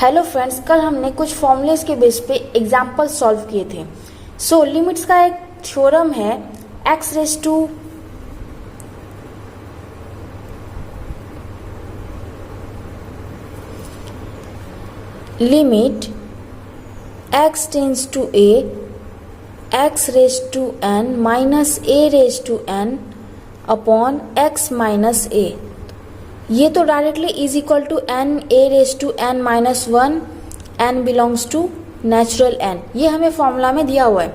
Hello friends, कल हमने कुछ फॉर्मूलेस के बेस पे एग्जाम्पल सॉल्व किए थे। सो लिमिट्स का एक थ्योरम है x raise to limit x tends to a x raise to n minus a raise to n upon x minus a। ये तो directly is equal to n a raise to n minus one, n belongs to natural n, ये हमें formula में दिया हुआ है।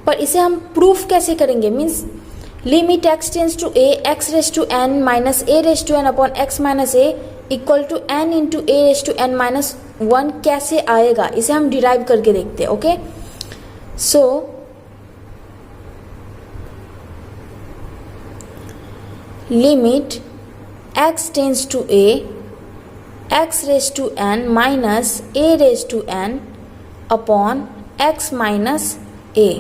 पर इसे हम प्रूफ कैसे करेंगे? Means limit x tends to a x raise to n minus a raise to n upon x minus a equal to n into a raise to n minus one कैसे आएगा, इसे हम डिराइव करके देखते हैं। Okay, so limit x tends to a x raise to n minus a raise to n upon x minus a।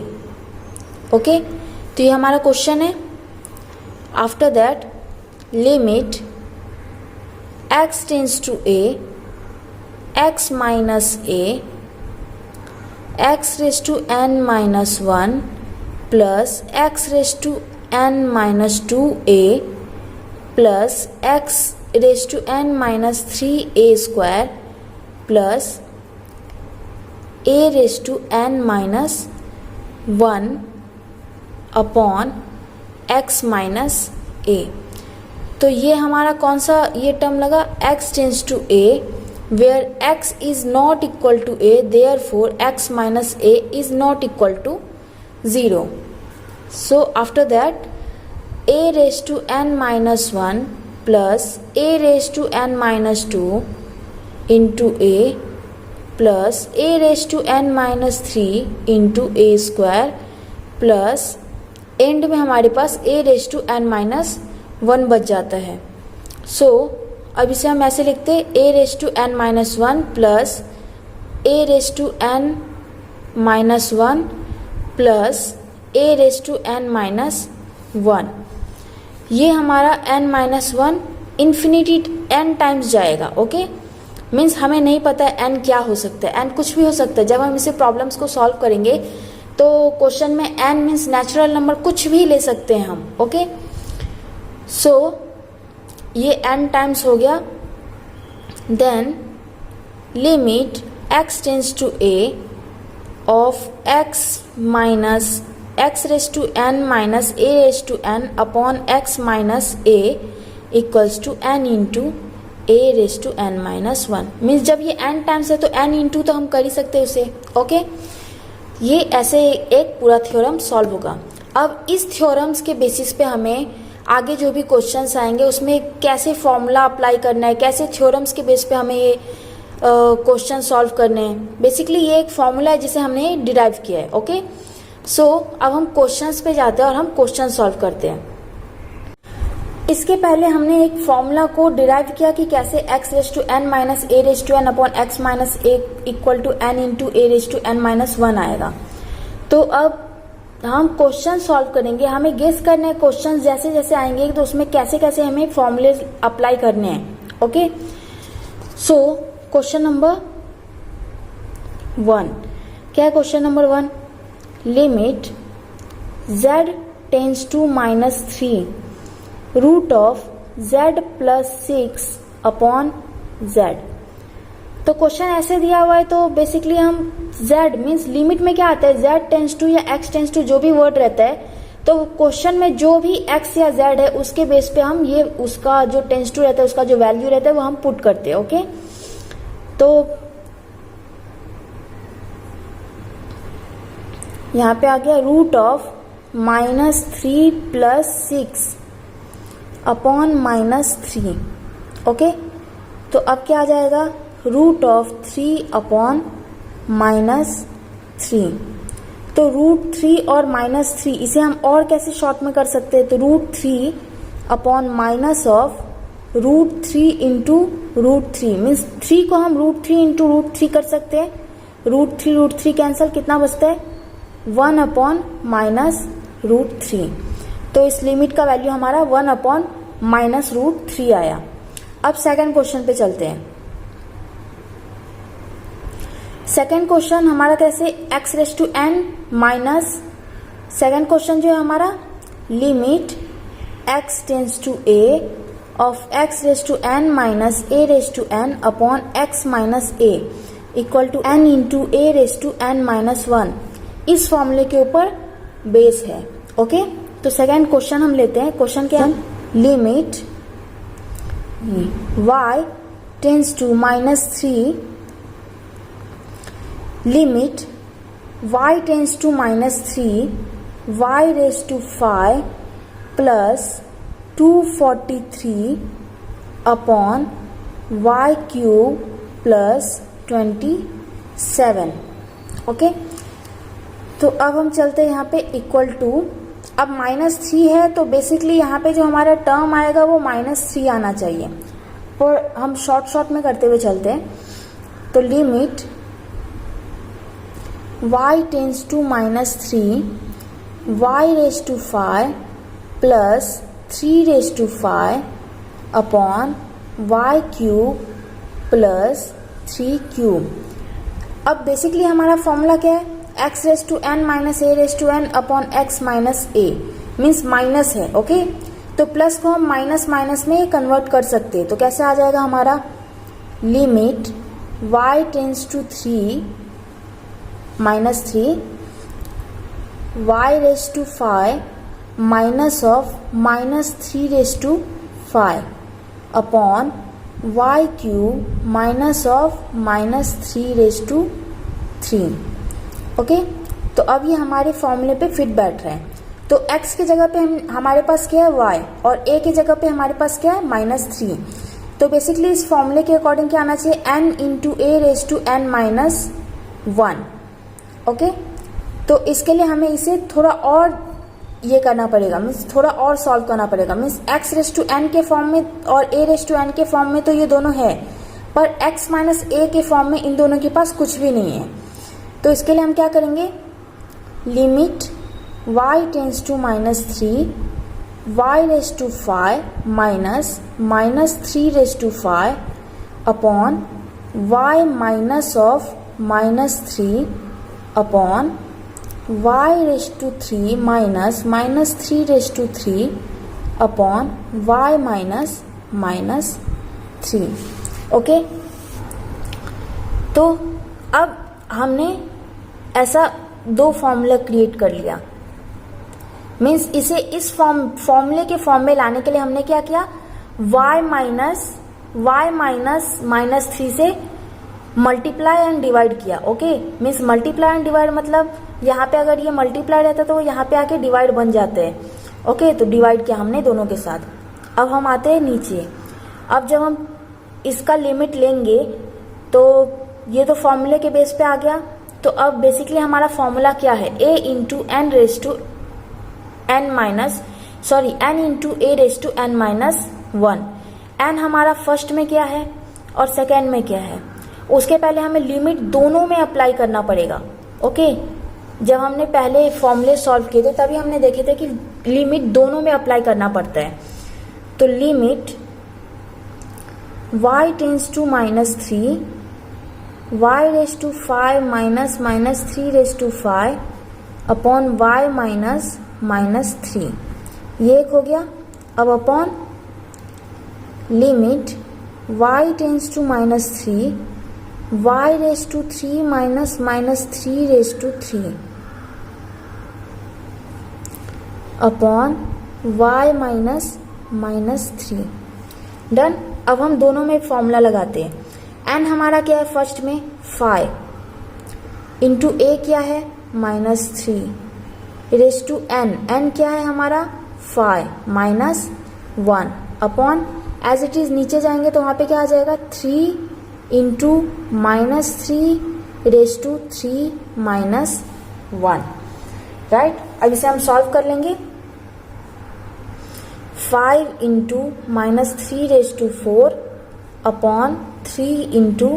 Okay, तो ये हमारा क्वेश्चन है। After that limit x tends to a x minus a x raise to n minus one plus x raise to n minus two a plus x raise to n minus three a square plus a raise to n minus one upon x minus a। तो ये हमारा कौन सा ये term लगा? x tends to a where x is not equal to a, therefore x minus a is not equal to 0। So after that a raise to n minus one plus a raise to n minus two into a plus a raise to n minus three into a square plus end में हमारे पास a raise to n minus one बच जाता है। सो अब इसे हम ऐसे लिखते हैं a raise to n minus one plus a raise to n minus one plus a raise to n minus one. ये हमारा n minus one infinity n times जाएगा। ओके, मीन्स हमें नहीं पता है n क्या हो सकता है, n कुछ भी हो सकता है। जब हम इसे प्रॉब्लम्स को सॉल्व करेंगे तो क्वेश्चन में n मीन्स नेचुरल नंबर कुछ भी ले सकते हैं हम। ओके, सो ये n टाइम्स हो गया। Then limit x tends to a of x minus x raise to n minus a raise to n upon x minus a equals to n into a raise to n minus one. Means जब ये n times है तो n into तो हम कर ही सकते हैं उसे। ओके, ये ऐसे एक पूरा थ्योरम सॉल्व होगा। अब इस थ्योरम्स के बेसिस पे हमें आगे जो भी क्वेश्चंस आएंगे उसमें कैसे फॉर्मूला अप्लाई करना है, कैसे थ्योरम्स के बेस पे हमें ये क्वेश्चन सॉल्व करने हैं। बेसिकली ये एक फॉर्मूला है जिसे हमने डिराइव किया है। ओके, सो अब हम क्वेश्चंस पे जाते हैं और हम क्वेश्चन सॉल्व करते हैं। इसके पहले हमने एक फॉर्मूला को डिराइव किया कि कैसे x raise to n minus a raise to n upon x minus a equal to n into a raise to n minus one आएगा। तो अब हम क्वेश्चन सॉल्व करेंगे। हमें गेस करना है क्वेश्चन जैसे जैसे आएंगे तो उसमें कैसे कैसे हमें फॉर्मूले अप्लाई करने हैं। Okay, so question number one क्या है? Question number one, limit z tends to minus three root of z plus six upon z। तो क्वेश्चन ऐसे दिया हुआ है तो बेसिकली हम z मीन्स लिमिट में क्या आता है, z टेंस टू या x टेंस टू जो भी वर्ड रहता है, तो क्वेश्चन में जो भी x या z है उसके बेस पे हम ये उसका जो टेंस टू रहता है उसका जो वैल्यू रहता है वो हम पुट करते हैं। ओके, तो यहाँ पे आ गया root of minus three plus six upon minus three. Okay, तो अब क्या आ जाएगा? Root of three upon minus three. तो रूट थ्री और माइनस थ्री इसे हम और कैसे शॉर्ट में कर सकते हैं? तो root three upon minus of root three into root three. Means three को हम root three into root three कर सकते हैं। रूट थ्री कैंसिल, कितना बचता है? One upon minus root three. तो इस लिमिट का वैल्यू हमारा one upon minus root three आया। अब सेकंड क्वेश्चन पे चलते हैं। सेकेंड क्वेश्चन हमारा कैसे x raise to n minus, second question जो है हमारा limit x tends to a of x raise to n minus a raise to n upon x minus a equal to n into a raise to n minus 1, इस फॉर्मूले के ऊपर base है। Okay, तो second question हम लेते हैं। Question क्या है, limit y tends to minus 3, limit y tends to minus 3 y raise to 5 plus 243 upon y cube plus 27। Okay, तो अब हम चलते हैं यहाँ पे इक्वल टू, अब -3 है तो बेसिकली यहाँ पे जो हमारा टर्म आएगा वो -3 आना चाहिए, पर हम शॉर्ट में करते हुए चलते हैं। तो limit y tends to -3 y raise to 5 plus 3 raise to 5 upon y cube plus 3 cube. अब बेसिकली हमारा फॉर्मूला क्या है, x raise to n minus a raise to n upon x minus a, means minus है। Okay, तो plus को हम minus minus में convert कर सकते हैं। तो कैसे आ जाएगा हमारा, limit y tends to 3 minus 3 y raise to 5 minus of minus 3 raise to 5 upon y cube minus of minus 3 raise to 3। Okay, तो अब ये हमारे फॉर्मूले पे फिट बैठ रहे हैं। तो x की जगह पे हमारे पास क्या है y, और a की जगह पे हमारे पास क्या है -3। तो बेसिकली इस फॉर्मूले के अकॉर्डिंग क्या आना चाहिए, n into a raise to n minus 1। Okay, तो इसके लिए हमें इसे थोड़ा और ये करना पड़ेगा, मीन्स थोड़ा और सॉल्व करना पड़ेगा। Means x raise to n के फॉर्म में और a रेस टू n के फॉर्म में तो ये दोनों है, पर x माइनस a के फॉर्म में इन दोनों के पास कुछ भी नहीं है। तो इसके लिए हम क्या करेंगे, limit y tends to -3 y raise to 5 minus minus 3 raise to 5 upon y minus of -3 upon y raise to 3 minus minus 3 raise to 3 upon y minus minus 3। Okay, तो अब हमने ऐसा दो फॉर्मूला क्रिएट कर लिया। मीन्स इसे इस फॉर्मूले के फॉर्म में लाने के लिए हमने क्या किया, y माइनस 3 से मल्टीप्लाई एंड डिवाइड किया। Okay, means multiply and divide मतलब यहाँ पे अगर ये मल्टीप्लाई रहता तो यहाँ पे आके डिवाइड बन जाते हैं। ओके, तो डिवाइड किया हमने दोनों के साथ। अब हम आते हैं नीचे। अब जब हम इसका लिमिट लेंगे तो ये तो फॉर्मूले के बेस पे आ गया। तो अब बेसिकली हमारा फॉर्मूला क्या है, a into n raise to n minus n into a raise to n minus 1। n हमारा फर्स्ट में क्या है और सेकेंड में क्या है, उसके पहले हमें लिमिट दोनों में अप्लाई करना पड़ेगा। ओके, जब हमने पहले फॉर्मूले सॉल्व किए थे तभी हमने देखे थे कि लिमिट दोनों में अप्लाई करना पड़ता है। तो limit y tends to -3 y raise to 5 minus minus 3 raise to 5 upon y minus -3, ये एक हो गया। अब upon limit y tends to -3 y raise to 3 minus minus 3 raise to 3 upon y minus -3। Done. अब हम दोनों में फॉर्मूला लगाते हैं। n हमारा क्या है फर्स्ट में 5 इंटू a क्या है -3 रेस टू n क्या है हमारा 5 minus 1 upon as it is नीचे जाएंगे तो वहाँ पे क्या आ जाएगा 3 into -3 raise to 3 minus 1। Right, अब इसे हम सॉल्व कर लेंगे। 5 into -3 raise to 4 upon 3 into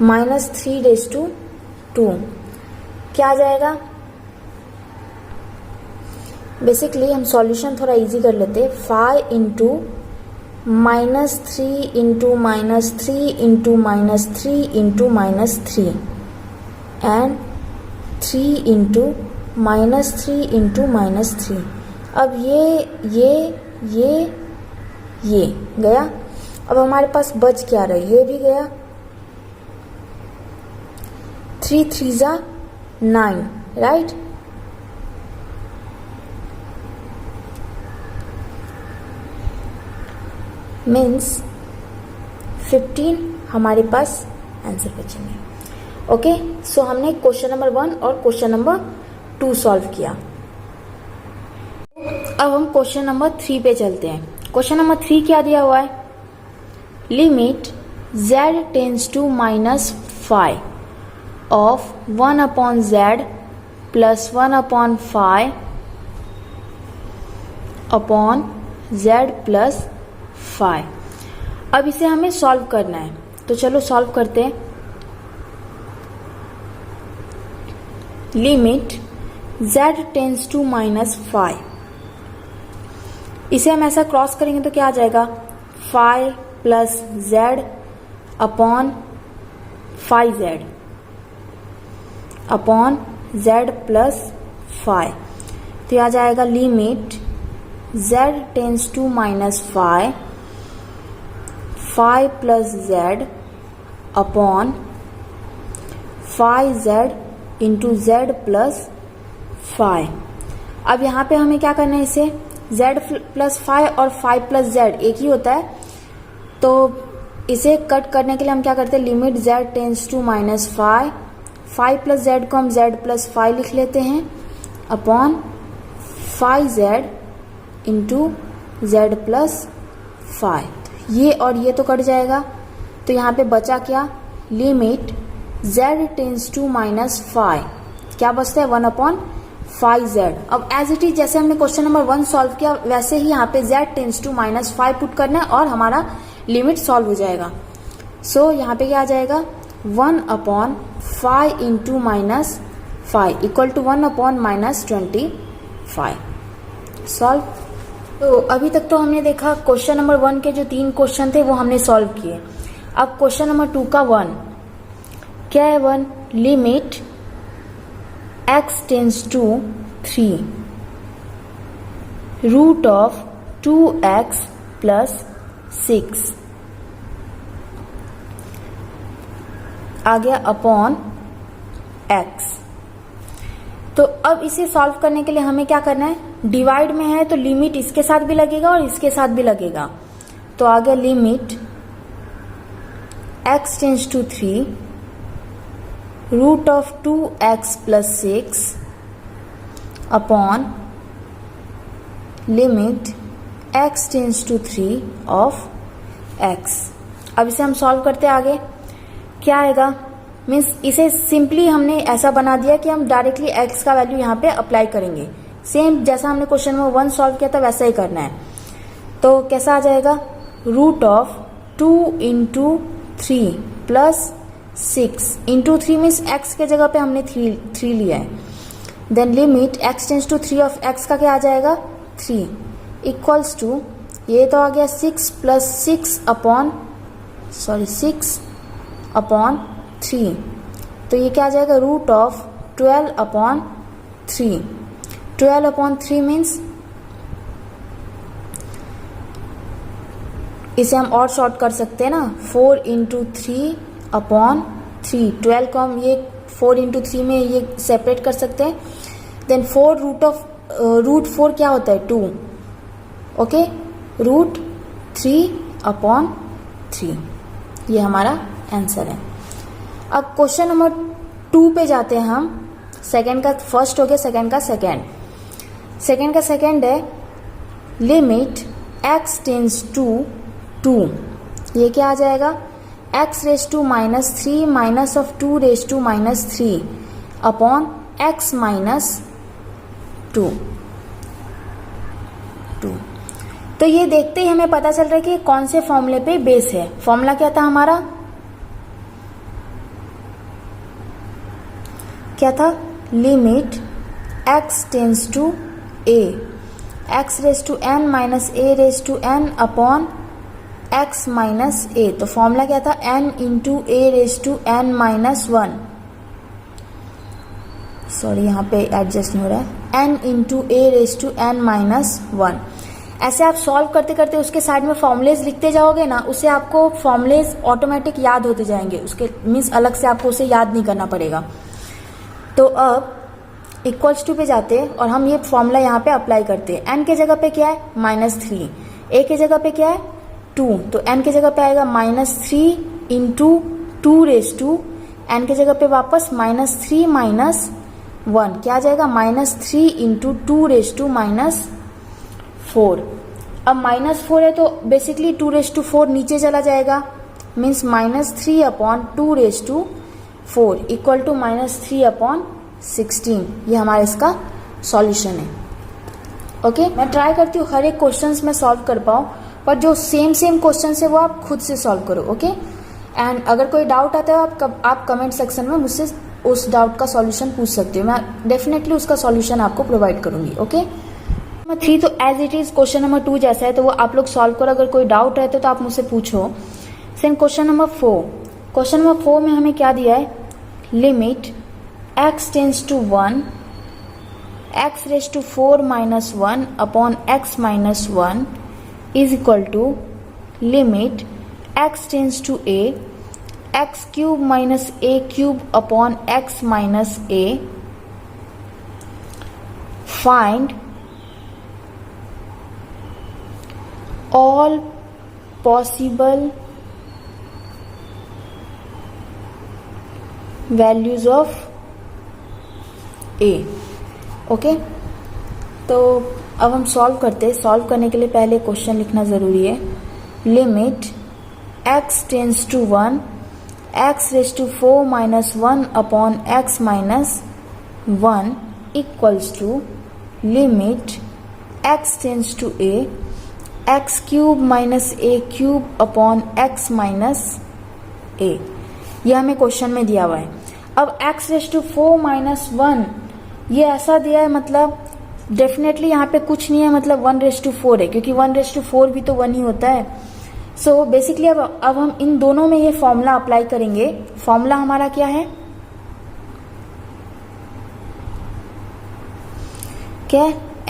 -3 raise to 2 क्या आ जाएगा। बेसिकली हम सॉल्यूशन थोड़ा इजी कर लेते हैं। 5 into -3 into -3 into -3 into -3 and 3 into -3 into -3। अब ये गया। अब हमारे पास बच क्या रहा, ये भी गया। 3 3 जा 9, राइट। मीन्स 15 हमारे पास आंसर बचेंगे। ओके, सो हमने क्वेश्चन नंबर 1 और क्वेश्चन नंबर 2 सॉल्व किया। अब हम क्वेश्चन नंबर 3 पे चलते हैं। क्वेश्चन नंबर 3 क्या दिया हुआ है, limit z tends to -5 of 1/z plus 1/5 upon z plus 5। अब इसे हमें सॉल्व करना है, तो चलो सॉल्व करते हैं। लिमिट z टेंस टू -5, इसे हम ऐसा क्रॉस करेंगे तो क्या आ जाएगा, 5 plus z upon 5z upon z plus 5। तो आ जाएगा limit z tends to -5 5 plus z upon 5z into z plus 5। अब यहाँ पे हमें क्या करना है, इसे z प्लस 5 और 5 प्लस z एक ही होता है, तो इसे कट करने के लिए हम क्या करते हैं, limit z tends to -5 5 plus z को हम z प्लस 5 लिख लेते हैं upon 5z into z plus 5। ये और ये तो कट जाएगा, तो यहाँ पे बचा क्या, लिमिट z टेंस टू -5 क्या बचता है, 1/5z। अब एज इट इज जैसे हमने क्वेश्चन नंबर 1 सॉल्व किया वैसे ही यहाँ पे z टेंस टू -5 पुट करना है और हमारा लिमिट सॉल्व हो जाएगा। सो यहाँ पे क्या आ जाएगा, 1/5 इंटू -5 इक्वल टू 1/-25 सॉल्व। तो अभी तक तो हमने देखा क्वेश्चन नंबर 1 के जो 3 क्वेश्चन थे वो हमने सॉल्व किए। अब क्वेश्चन नंबर 2 का 1 क्या है, 1 limit x tends to 3 root of 2x plus 6 आ गया अपॉन x। तो अब इसे सॉल्व करने के लिए हमें क्या करना है, डिवाइड में है तो लिमिट इसके साथ भी लगेगा और इसके साथ भी लगेगा। तो आ गया limit x tends to 3 root of 2x plus 6 upon limit x tends to 3 of x। अब इसे हम सॉल्व करते हैं, आगे क्या आएगा, मीन्स इसे सिंपली हमने ऐसा बना दिया कि हम डायरेक्टली x का वैल्यू यहाँ पे अप्लाई करेंगे। सेम जैसा हमने क्वेश्चन नंबर 1 सॉल्व किया था वैसा ही करना है। तो कैसा आ जाएगा, root of 2 into 3 plus 6 into 3 means x के जगह पे हमने 3 लिया है। Then limit x tends to 3 of x का क्या आ जाएगा, 3 इक्वल्स टू, ये तो आ गया 6 प्लस 6 अपॉन 3। तो ये क्या आ जाएगा, रूट ऑफ 12/3। 12/3 मीन्स इसे हम और शॉर्ट कर सकते हैं ना, 4 इंटू 3 अपॉन 3। 12 को हम ये 4 इंटू 3 में ये सेपरेट कर सकते हैं। देन 4 रूट 4 क्या होता है, 2। ओके, रूट 3/3 ये हमारा आंसर है। अब क्वेश्चन नंबर 2 पे जाते हैं हम। सेकंड का फर्स्ट हो गया, सेकंड का सेकंड है लिमिट x टेंस टू 2। ये क्या आ जाएगा, x raise to -3 minus of 2 raise to -3 upon x minus 2। तो ये देखते ही हमें पता चल रहा है कि कौन से फॉर्मूले पे बेस है। फॉर्मूला क्या था हमारा, क्या था, limit x tends to a x raise to n minus a raise to n upon x minus a. तो फॉर्मूला क्या था, n into a raise to n minus 1, sorry यहाँ पे एडजस्ट नहीं हो रहा है, n into a raise to n minus 1। ऐसे आप सॉल्व करते करते उसके साइड में फॉर्मूलेज लिखते जाओगे ना, उससे आपको फॉर्मूलेज ऑटोमेटिक याद होते जाएंगे, उसके मीन्स अलग से आपको उसे याद नहीं करना पड़ेगा। तो अब इक्वल्स टू पे जाते हैं और हम ये फॉर्मूला यहाँ पे अप्लाई करते हैं। n के जगह पे क्या है -3, a के जगह पे क्या है 2, तो n के जगह पे आएगा -3 इंटू 2 रेज टू, n के जगह पे वापस -3 माइनस 1, क्या आ जाएगा -3 इंटू 2 रेज टू -4। अब -4 है तो बेसिकली 2 रेज टू 4 नीचे चला जाएगा, means -3 upon 2 raise to 4 equal to -3/16। ये हमारा इसका सॉल्यूशन है। ओके, मैं ट्राई करती हूँ हर एक क्वेश्चंस में सॉल्व कर पाऊँ, पर जो सेम क्वेश्चन है वो आप खुद से सॉल्व करो। ओके, एंड अगर कोई डाउट आता है आप कमेंट सेक्शन में मुझसे उस डाउट का सॉल्यूशन पूछ सकते हो, मैं डेफिनेटली उसका सॉल्यूशन आपको प्रोवाइड करूंगी। ओके, नंबर 3 तो as it is question number 2 जैसा है, तो वो आप लोग सॉल्व करो। अगर कोई डाउट रहता है तो आप मुझसे पूछो। Same question number 4, question number 4 में हमें क्या दिया है, limit x tends to 1 x raise to 4 minus 1 upon x minus 1 is equal to limit x tends to a x cube minus a cube upon x minus a। Find all possible values of a। Okay, तो अब हम solve करते हैं। Solve करने के लिए पहले question लिखना ज़रूरी है। Limit x tends to 1 x raise to 4 minus 1 upon x minus 1 equals to limit x tends to a x cube minus a cube upon x minus a। यह हमें क्वेश्चन में दिया हुआ है। अब x रेज टू 4 माइनस 1 ये ऐसा दिया है, मतलब डेफिनेटली यहाँ पे कुछ नहीं है, मतलब 1 रेज टू 4 है, क्योंकि 1 रेज टू 4 भी तो 1 ही होता है। सो बेसिकली अब हम इन दोनों में ये फॉर्मूला अप्लाई करेंगे। फॉर्मूला हमारा क्या है, क्या,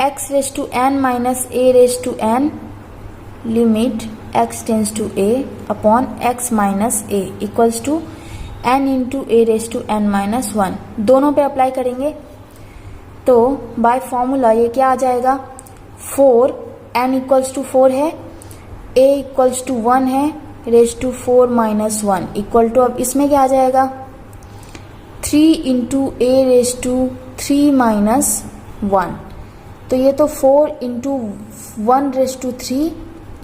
x raise to n minus a raise to n limit x tends to a upon x minus a equals to n into a raise to n minus 1। दोनों पे अप्लाई करेंगे तो by formula ये क्या आ जाएगा, 4 n इक्वल्स टू 4 है, a equals to 1 है, raise to 4 minus 1 equal to, अब इसमें क्या आ जाएगा 3 into a raise to 3 minus 1। तो ये तो 4 into 1 raise to 3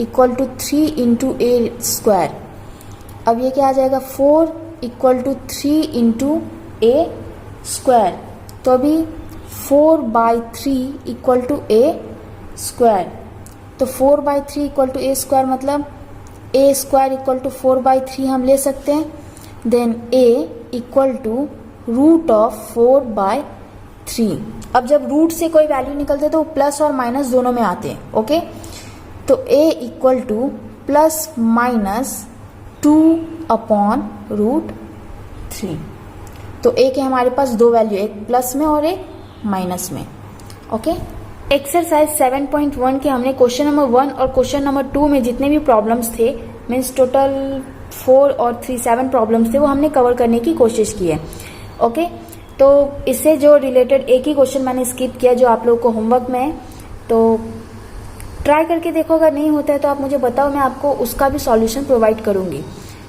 equal to 3 into a square. अब ये क्या आ जाएगा 4 equal to 3 into a square. तो अभी 4/3 इक्वल टू a स्क्वायर। तो 4/3 इक्वल टू a स्क्वायर मतलब a स्क्वायर इक्वल टू 4/3 हम ले सकते हैं। Then a equal to root of 4/3। अब जब रूट से कोई वैल्यू निकलते तो प्लस और माइनस दोनों में आते हैं। ओके, तो a equal to plus minus 2 upon root 3। तो a के हमारे पास दो वैल्यू, एक प्लस में और एक माइनस में। ओके, एक्सरसाइज 7.1 के हमने क्वेश्चन नंबर 1 और क्वेश्चन नंबर 2 में जितने भी प्रॉब्लम्स थे, मीन्स टोटल 4 और 3 7 प्रॉब्लम्स थे, वो हमने कवर करने की कोशिश की है। ओके, तो इससे जो रिलेटेड एक ही क्वेश्चन मैंने स्किप किया जो आप लोगों को होमवर्क में है, तो ट्राई करके देखो। अगर नहीं होता है तो आप मुझे बताओ, मैं आपको उसका भी सॉल्यूशन प्रोवाइड करूंगी।